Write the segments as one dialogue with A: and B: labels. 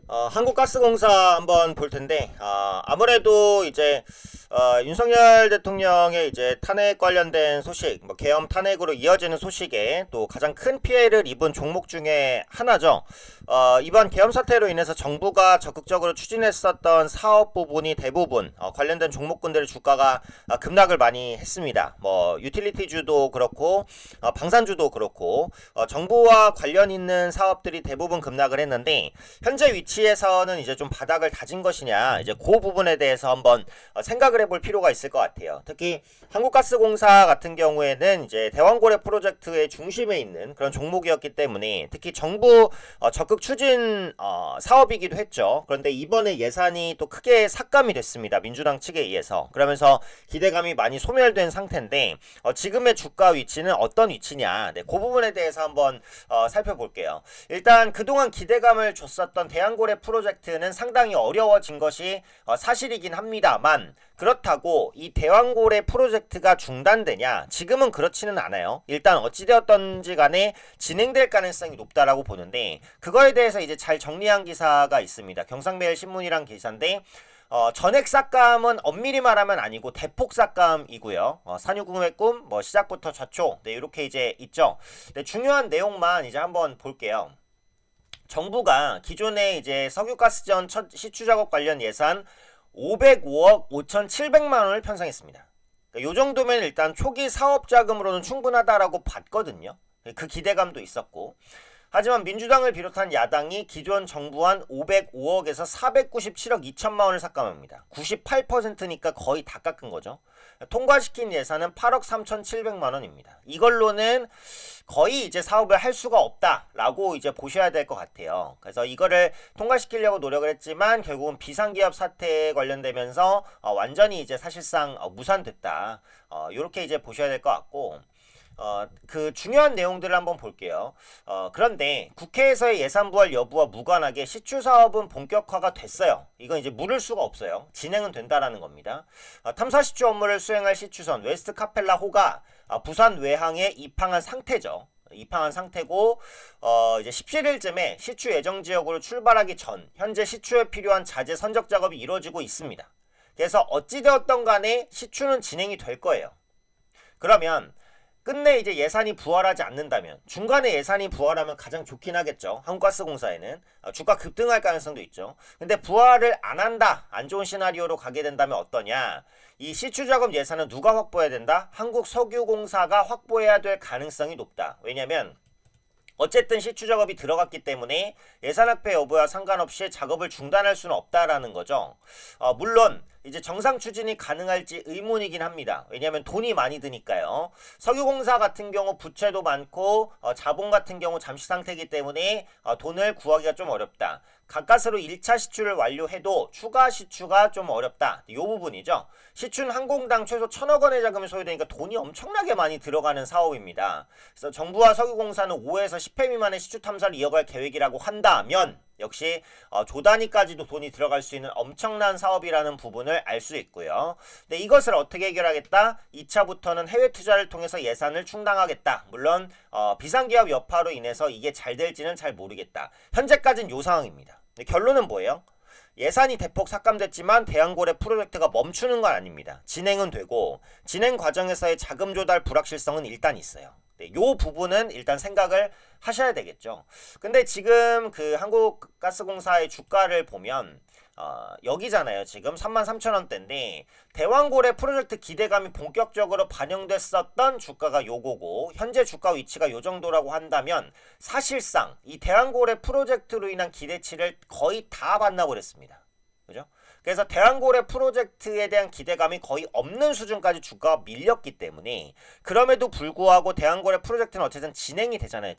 A: 한국가스공사 한번 볼 텐데, 아무래도 이제, 윤석열 대통령의 이제 탄핵 관련된 소식, 뭐 계엄 탄핵으로 이어지는 소식에 또 가장 큰 피해를 입은 종목 중에 하나죠. 이번 계엄 사태로 인해서 정부가 적극적으로 추진했었던 사업 부분이 대부분 관련된 종목군들의 주가가 급락을 많이 했습니다. 뭐 유틸리티주도 그렇고 방산주도 그렇고 정부와 관련 있는 사업들이 대부분 급락을 했는데 현재 위치에서는 이제 좀 바닥을 다진 것이냐 이제 그 부분에 대해서 한번 생각을 해볼 필요가 있을 것 같아요. 특히 한국가스공사 같은 경우에는 이제 대왕고래 프로젝트의 중심에 있는 그런 종목이었기 때문에 특히 정부 적극 추진 사업이기도 했죠. 그런데 이번에 예산이 또 크게 삭감이 됐습니다. 민주당 측에 의해서. 그러면서 기대감이 많이 소멸된 상태인데 지금의 주가 위치는 어떤 위치냐, 네, 그 부분에 대해서 한번 살펴볼게요. 일단 그동안 기대감을 줬었던 대왕고래 프로젝트는 상당히 어려워진 것이 사실이긴 합니다만, 그렇다고 이 대왕고래 프로젝트가 중단되냐? 지금은 그렇지는 않아요. 일단 어찌되었던지 간에 진행될 가능성이 높다라고 보는데, 그거에 대해서 이제 잘 정리한 기사가 있습니다. 경상매일신문이란 기사인데, 전액 삭감은 엄밀히 말하면 아니고 대폭 삭감이고요. 산유궁의 꿈, 뭐 시작부터 좌초, 네, 이렇게 이제 있죠. 네, 중요한 내용만 이제 한번 볼게요. 정부가 기존에 이제 석유가스전 첫 시추 작업 관련 예산 505억 5,700만 원을 편성했습니다. 그러니까 요 정도면 일단 초기 사업 자금으로는 충분하다라고 봤거든요. 그 기대감도 있었고. 하지만 민주당을 비롯한 야당이 기존 정부안 505억에서 497억 2천만 원을 삭감합니다. 98%니까 거의 다 깎은 거죠. 통과시킨 예산은 8억 3,700만 원입니다. 이걸로는 거의 이제 사업을 할 수가 없다라고 이제 보셔야 될 것 같아요. 그래서 이거를 통과시키려고 노력을 했지만 결국은 비상기업 사태에 관련되면서 완전히 이제 사실상 무산됐다. 이렇게 이제 보셔야 될 것 같고. 그 중요한 내용들을 한번 볼게요. 그런데 국회에서의 예산 부활 여부와 무관하게 시추 사업은 본격화가 됐어요. 이건 이제 물을 수가 없어요. 진행은 된다라는 겁니다. 탐사 시추 업무를 수행할 시추선 웨스트 카펠라 호가 부산 외항에 입항한 상태죠. 입항한 상태고 이제 17일쯤에 시추 예정 지역으로 출발하기 전 현재 시추에 필요한 자재 선적 작업이 이루어지고 있습니다. 그래서 어찌되었던 간에 시추는 진행이 될 거예요. 그러면 끝내 이제 예산이 부활하지 않는다면, 중간에 예산이 부활하면 가장 좋긴 하겠죠. 한국가스공사에는 주가 급등할 가능성도 있죠. 근데 부활을 안 한다, 안 좋은 시나리오로 가게 된다면 어떠냐, 이 시추 작업 예산은 누가 확보해야 된다? 한국석유공사가 확보해야 될 가능성이 높다. 왜냐면 어쨌든 시추 작업이 들어갔기 때문에 예산 확배 여부와 상관없이 작업을 중단할 수는 없다라는 거죠. 물론 이제 정상 추진이 가능할지 의문이긴 합니다. 왜냐하면 돈이 많이 드니까요. 석유공사 같은 경우 부채도 많고 자본 같은 경우 잠시 상태이기 때문에 돈을 구하기가 좀 어렵다. 가까스로 1차 시추를 완료해도 추가 시추가 좀 어렵다. 이 부분이죠. 시추는 한 공당 최소 1,000억 원의 자금이 소요되니까 돈이 엄청나게 많이 들어가는 사업입니다. 그래서 정부와 석유공사는 5에서 10회 미만의 시추 탐사를 이어갈 계획이라고 한다면 역시 조 단위까지도 돈이 들어갈 수 있는 엄청난 사업이라는 부분을 알 수 있고요. 근데 이것을 어떻게 해결하겠다? 2차부터는 해외 투자를 통해서 예산을 충당하겠다. 물론 비상기업 여파로 인해서 이게 잘 될지는 잘 모르겠다. 현재까지는 요 상황입니다. 결론은 뭐예요? 예산이 대폭 삭감됐지만 대왕고래 프로젝트가 멈추는 건 아닙니다. 진행은 되고 진행 과정에서의 자금 조달 불확실성은 일단 있어요. 네, 요 부분은 일단 생각을 하셔야 되겠죠. 근데 지금 그 한국가스공사의 주가를 보면 여기잖아요. 지금 33,000원대인데 대왕고래 프로젝트 기대감이 본격적으로 반영됐었던 주가가 요거고 현재 주가 위치가 요 정도라고 한다면 사실상 이 대왕고래 프로젝트로 인한 기대치를 거의 다 반납을 했습니다. 그죠? 그래서 대왕고래 프로젝트에 대한 기대감이 거의 없는 수준까지 주가가 밀렸기 때문에 그럼에도 불구하고 대왕고래 프로젝트는 어쨌든 진행이 되잖아요.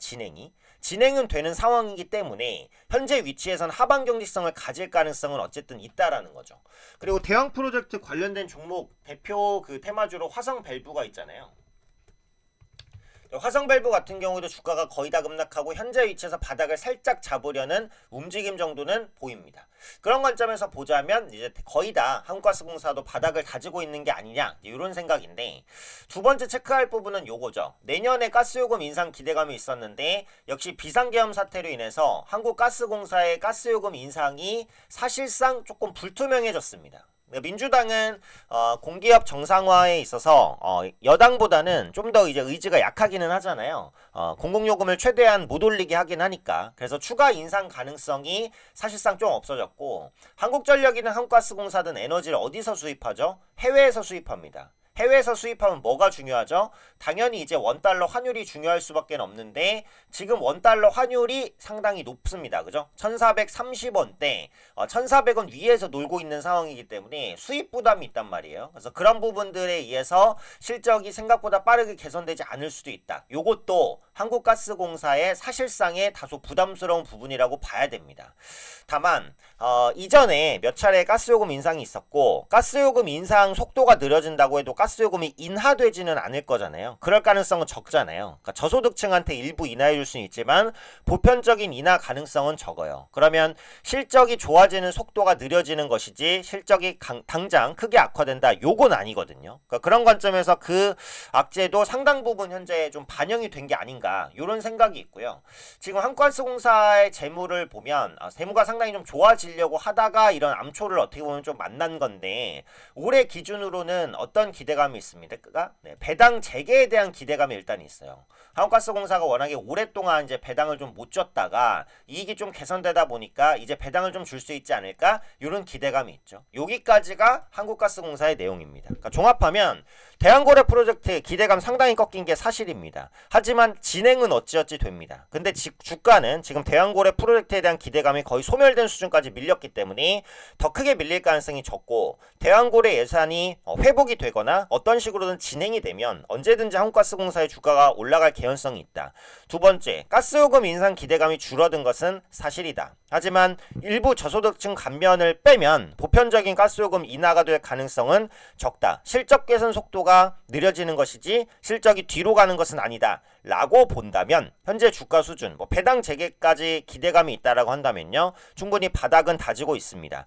A: 진행은 되는 상황이기 때문에 현재 위치에서는 하방 경직성을 가질 가능성은 어쨌든 있다라는 거죠. 그리고 대왕 프로젝트 관련된 종목 대표 그 테마주로 화성 밸브가 있잖아요. 화성밸브 같은 경우도 주가가 거의 다 급락하고 현재 위치에서 바닥을 살짝 잡으려는 움직임 정도는 보입니다. 그런 관점에서 보자면 이제 거의 다 한국가스공사도 바닥을 다지고 있는 게 아니냐 이런 생각인데, 두 번째 체크할 부분은 요거죠. 내년에 가스요금 인상 기대감이 있었는데 역시 비상계엄 사태로 인해서 한국가스공사의 가스요금 인상이 사실상 조금 불투명해졌습니다. 민주당은 공기업 정상화에 있어서 여당보다는 좀 더 이제 의지가 약하기는 하잖아요. 공공요금을 최대한 못 올리게 하긴 하니까. 그래서 추가 인상 가능성이 사실상 좀 없어졌고, 한국전력이든 한국가스공사든 에너지를 어디서 수입하죠? 해외에서 수입합니다. 해외에서 수입하면 뭐가 중요하죠? 당연히 이제 원달러 환율이 중요할 수밖에 없는데, 지금 원달러 환율이 상당히 높습니다. 그죠? 1430원대, 1400원 위에서 놀고 있는 상황이기 때문에 수입 부담이 있단 말이에요. 그래서 그런 부분들에 의해서 실적이 생각보다 빠르게 개선되지 않을 수도 있다. 요것도 한국가스공사의 사실상의 다소 부담스러운 부분이라고 봐야 됩니다. 다만 이전에 몇 차례 가스요금 인상이 있었고, 가스요금 인상 속도가 느려진다고 해도 가스요금이 인하되지는 않을 거잖아요. 그럴 가능성은 적잖아요. 그러니까 저소득층한테 일부 인하해 줄 수는 있지만 보편적인 인하 가능성은 적어요. 그러면 실적이 좋아지는 속도가 느려지는 것이지 실적이 당장 크게 악화된다, 요건 아니거든요. 그러니까 그런 관점에서 그 악재도 상당 부분 현재 좀 반영이 된 게 아닌가, 이런 생각이 있고요. 지금 한국가스공사의 재무를 보면 재무가 상당히 좀 좋아지려고 하다가 이런 암초를 어떻게 보면 좀 만난 건데, 올해 기준으로는 어떤 기대감이 있습니다. 네, 배당 재개에 대한 기대감이 일단 있어요. 한국가스공사가 워낙에 오랫동안 이제 배당을 좀 못 줬다가 이익이 좀 개선되다 보니까 이제 배당을 좀 줄 수 있지 않을까, 이런 기대감이 있죠. 여기까지가 한국가스공사의 내용입니다. 그러니까 종합하면 대한고래 프로젝트 기대감 상당히 꺾인 게 사실입니다. 하지만 진행은 어찌어찌 됩니다. 근데 주가는 지금 대한고래 프로젝트에 대한 기대감이 거의 소멸된 수준까지 밀렸기 때문에 더 크게 밀릴 가능성이 적고, 대한고래 예산이 회복이 되거나 어떤 식으로든 진행이 되면 언제든지 한국가스공사의 주가가 올라갈 개연성이 있다. 두 번째, 가스요금 인상 기대감이 줄어든 것은 사실이다. 하지만 일부 저소득층 감면을 빼면 보편적인 가스요금 인하가 될 가능성은 적다. 실적 개선 속도가 느려지는 것이지 실적이 뒤로 가는 것은 아니다 라고 본다면, 현재 주가 수준, 배당 재개까지 기대감이 있다라고 한다면요, 충분히 바닥은 다지고 있습니다.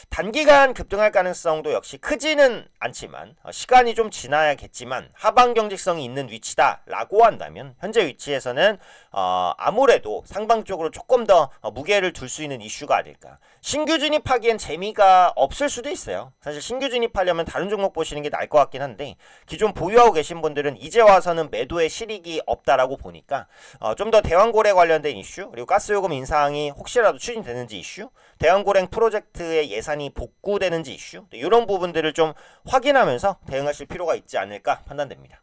A: 단기간 급등할 가능성도 역시 크지는 않지만 시간이 좀 지나야겠지만 하방 경직성이 있는 위치다 라고 한다면, 현재 위치에서는 아무래도 상방 쪽으로 조금 더 무게를 둘 수 있는 이슈가 아닐까. 신규 진입하기엔 재미가 없을 수도 있어요. 사실 신규 진입하려면 다른 종목 보시는 게 나을 것 같긴 한데, 기존 보유하고 계신 분들은 이제 와서는 매도의 실익이 없다라고 보니까 좀 더 대왕고래 관련된 이슈, 그리고 가스요금 인상이 혹시라도 추진되는지 이슈, 대왕고랭 프로젝트의 예산이 복구되는지 이슈, 이런 부분들을 좀 확인하면서 대응하실 필요가 있지 않을까 판단됩니다.